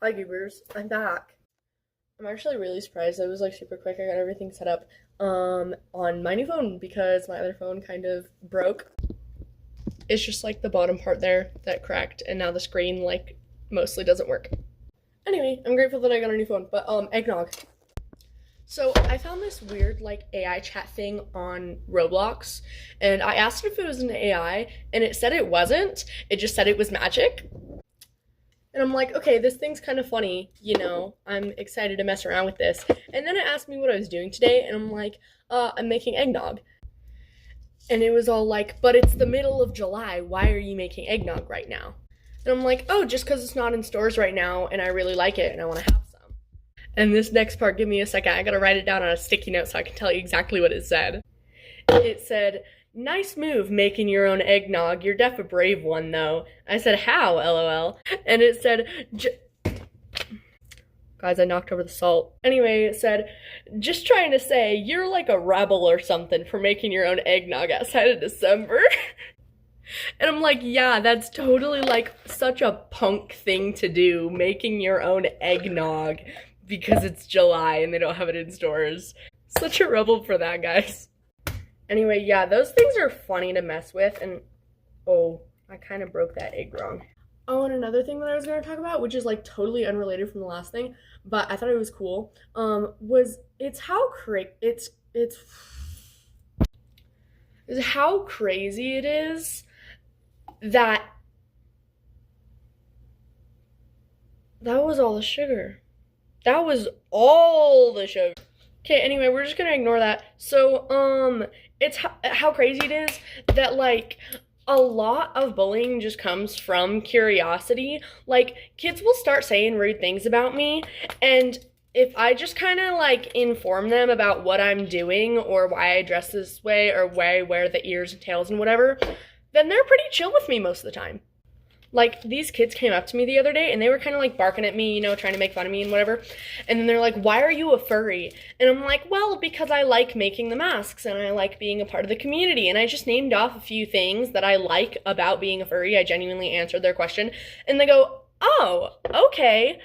Hi Goobers, I'm back. I'm actually really surprised. It was like super quick. I got everything set up on my new phone because my other phone kind of broke. It's just like the bottom part there that cracked and now the screen like mostly doesn't work. Anyway, I'm grateful that I got a new phone, but eggnog. So I found this weird like AI chat thing on Roblox and I asked it if it was an AI and it said it wasn't. It just said it was magic. And I'm like, okay, this thing's kind of funny, I'm excited to mess around with this. And then it asked me what I was doing today, and I'm like, I'm making eggnog. And it was all like, but it's the middle of July, why are you making eggnog right now? And I'm like, oh, just because it's not in stores right now, and I really like it, and I want to have some. And this next part, give me a second, I gotta write it down on a sticky note so I can tell you exactly what it said. It said, nice move making your own eggnog. You're def a brave one, though. I said, how, lol? And it said, guys, I knocked over the salt. Anyway, it said, just trying to say, you're like a rebel or something for making your own eggnog outside of December. And I'm like, yeah, that's totally like such a punk thing to do, making your own eggnog because it's July and they don't have it in stores. Such a rebel for that, guys. Anyway, yeah, those things are funny to mess with, and oh, I kind of broke that egg wrong. Oh, and another thing that I was going to talk about, which is like totally unrelated from the last thing, but I thought it was cool, was it's how how crazy it is that that was all the sugar. That was all the sugar. Okay, anyway, we're just gonna ignore that. So, it's how crazy it is that, like, a lot of bullying just comes from curiosity. Like, kids will start saying rude things about me, and if I just kind of, like, inform them about what I'm doing or why I dress this way or why I wear the ears and tails and whatever, then they're pretty chill with me most of the time. Like, these kids came up to me the other day, and they were kind of, like, barking at me, trying to make fun of me and whatever. And then they're like, why are you a furry? And I'm like, well, because I like making the masks, and I like being a part of the community. And I just named off a few things that I like about being a furry. I genuinely answered their question. And they go, oh, okay.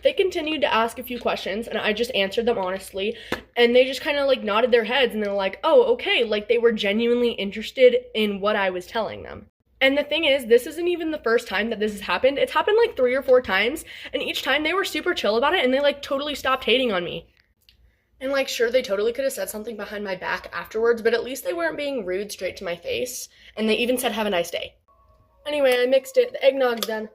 They continued to ask a few questions, and I just answered them honestly. And they just kind of, like, nodded their heads, and they're like, oh, okay. Like, they were genuinely interested in what I was telling them. And the thing is, this isn't even the first time that this has happened. It's happened like 3 or 4 times, and each time they were super chill about it, and they like totally stopped hating on me. And like, sure, they totally could have said something behind my back afterwards, but at least they weren't being rude straight to my face, and they even said, have a nice day. Anyway, I mixed it. The eggnog's done.